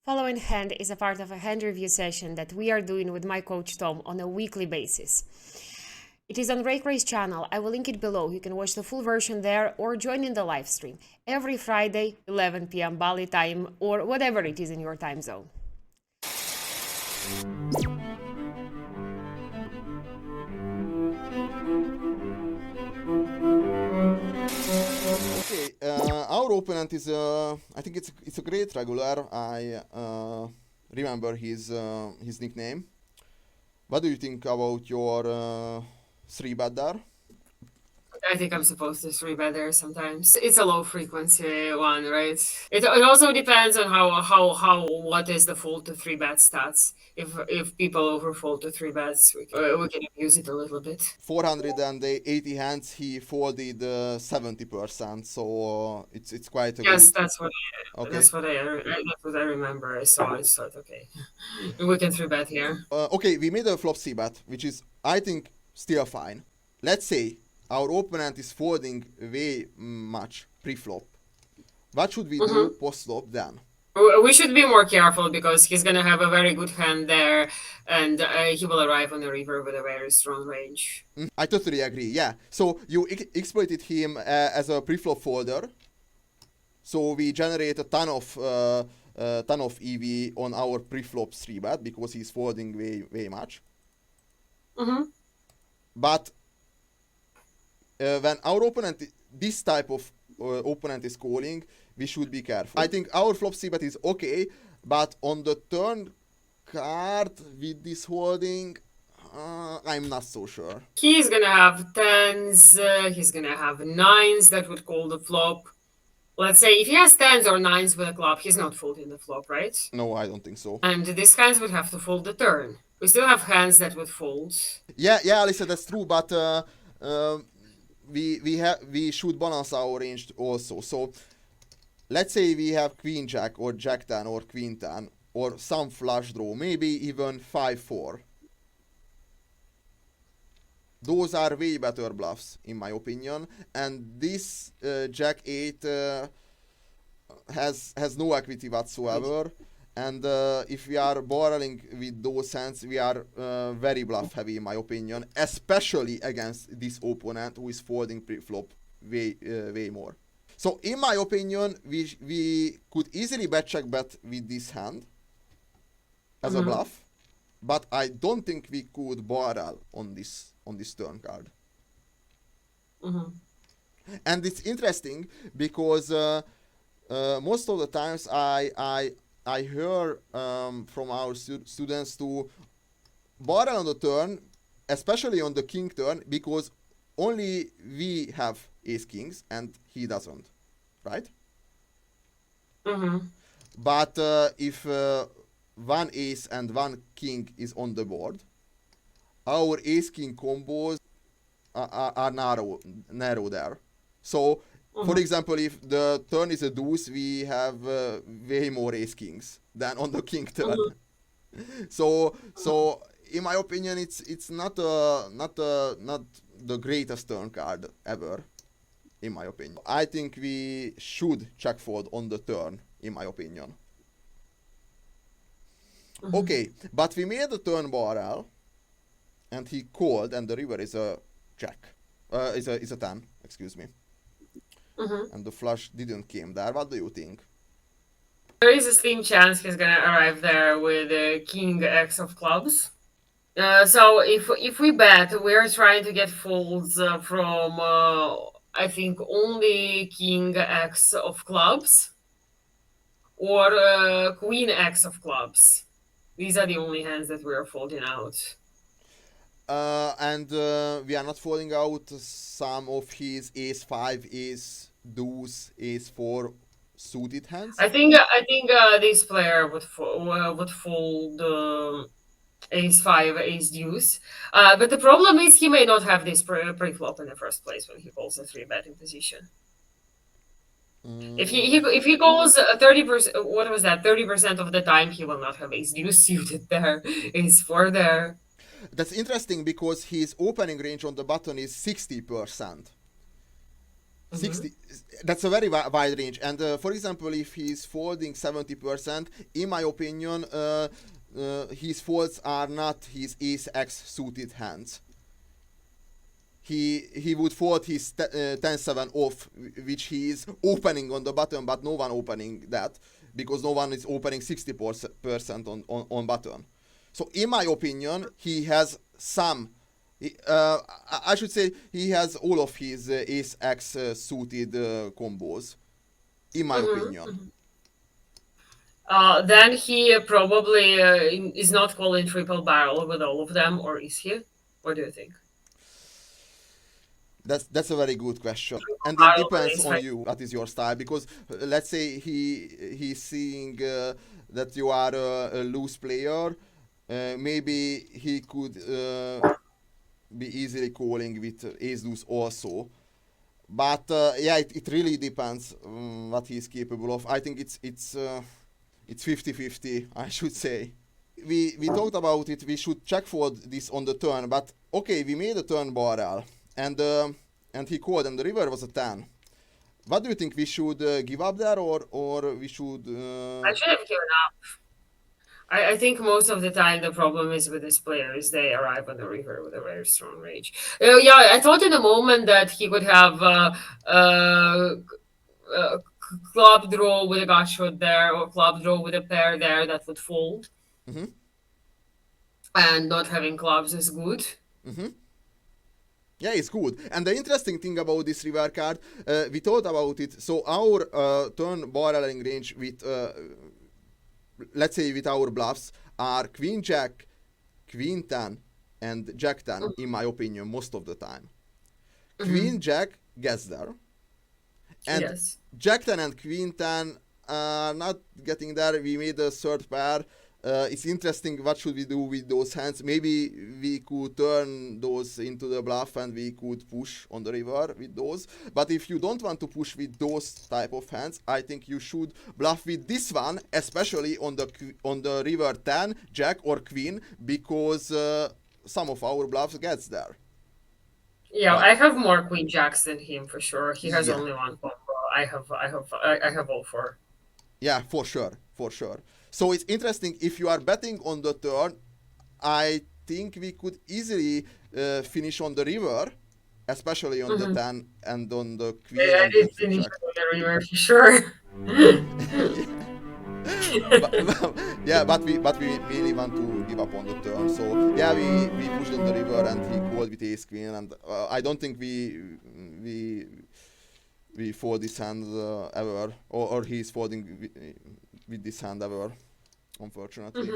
Following hand is a part of a hand review session that we are doing with my coach Tom on a weekly basis. It is on Rake Race channel. I will link it below. You can watch the full version there or join in the live stream every Friday, 11 p.m. Bali time or whatever it is in your time zone. Okay, our opponent is I think it's a great regular. I remember his nickname. What do you think about your 3-bet there? I think I'm supposed to 3-bet there sometimes. It's a low frequency one, right? It also depends on how what is the fold to 3-bet stats. If people overfold to 3-bets, we can abuse it a little bit. 480 hands, he folded 70%, so it's quite a Yes, good. that's what Okay. that's what I remember. I saw it. So okay, we can 3-bet here. Okay, we made a flop c-bet, which is I think still fine. Let's say our opponent is folding way much pre-flop. What should we do post-flop then? We should be more careful because he's gonna have a very good hand there, and he will arrive on the river with a very strong range. I totally agree. Yeah. So you exploited him as a pre-flop folder. So we generate a ton of EV on our pre-flop 3-bet because he's folding way much. But when our opponent, this type of opponent is calling, we should be careful. I think our flop c-bet is okay, but on the turn card with this holding, I'm not so sure. He's gonna have tens, he's gonna have nines that would call the flop. Let's say if he has tens or nines with a club, he's not folding the flop, right? No, I don't think so. And these hands would have to fold the turn. We still have hands that would fold. Yeah, Alyssa, that's true, but we should balance our range also. So let's say we have queen jack or jack 10 or queen 10 or some flush draw, maybe even 5-4. Those are way better bluffs in my opinion, and this jack 8 has no equity whatsoever. And if we are barreling with those hands, we are very bluff heavy in my opinion, especially against this opponent who is folding pre-flop way more. So in my opinion, we could easily bet with this hand as a bluff, but I don't think we could barrel on this turn card. And it's interesting because most of the times I hear from our students to barrel on the turn, especially on the king turn, because only we have ace kings and he doesn't, right? But if one ace and one king is on the board, our ace king combos are narrow there. So for example, if the turn is a deuce, we have way more ace kings than on the king turn. So in my opinion, it's not the greatest turn card ever. In my opinion, I think we should check fold on the turn. In my opinion. Okay, but we made the turn barrel, and he called, and the river is a jack, is a 10. Excuse me. And the flush didn't came there. What do you think? There is a slim chance he's gonna arrive there with king x of clubs. So if we bet, we're trying to get folds from I think only king x of clubs or queen x of clubs. These are the only hands that we're folding out. And we are not folding out some of his ace 5, ace deuce, ace 4 suited hands. I think this player would fold ace 5, ace deuce. But the problem is he may not have this pre-flop in the first place when he calls a 3-betting position. If he goes 30%, what was that? 30% of the time he will not have ace deuce suited there, ace 4 there. That's interesting because his opening range on the button is 60%. 60. That's a very wide range. And for example, if he's folding 70%, in my opinion, his folds are not his ace x suited hands. He would fold his 10-7 off, which he is opening on the button, but no one opening that, because no one is opening 60% on button. So in my opinion, he has some, I should say he has all of his ace x suited combos, in my opinion. Then he probably is not calling triple barrel with all of them, or is he? What do you think? That's a very good question, and it Barrel depends is on right. you. What is your style? Because let's say he's seeing that you are a loose player. Maybe he could be easily calling with ace deuce also. But yeah, it really depends what he's capable of. I think it's 50-50, I should say. We talked about it. We should check for this on the turn. But okay, we made a turn barrel, and he called, and the river was a 10. What do you think? We should give up there, or we should? I should have given up. I think most of the time the problem is with this player is they arrive on the river with a very strong rage. Yeah, I thought in a moment that he could have club draw with a gut shot there, or club draw with a pair there that would fold, Mm-hmm, and not having clubs is good. mm-hmm. Yeah, it's good. And the interesting thing about this river card, we thought about it. So our turn barreling range with, let's say, with our bluffs are Queen Jack, Queen 10, and Jack 10. In my opinion, most of the time. Queen Jack gets there, and Yes. Jack 10 and Queen 10 are not getting there. We made a third pair. It's interesting what should we do with those hands. Maybe we could turn those into the bluff and we could push on the river with those. But if you don't want to push with those type of hands, I think you should bluff with this one, especially on the river 10, Jack or Queen, because some of our bluffs gets there. Yeah, Right. I have more queen jacks than him for sure. He has Yeah. only one combo. I have all four. Yeah, for sure, for sure. So it's interesting, if you are betting on the turn, I think we could easily finish on the river, especially on the 10 and on the queen I and did the finish jack. on the river for sure. but, yeah, but we really want to give up on the turn. So yeah, we pushed on the river and he called with ace queen, and I don't think we fold this hand ever, or he's folding with this hand ever, unfortunately.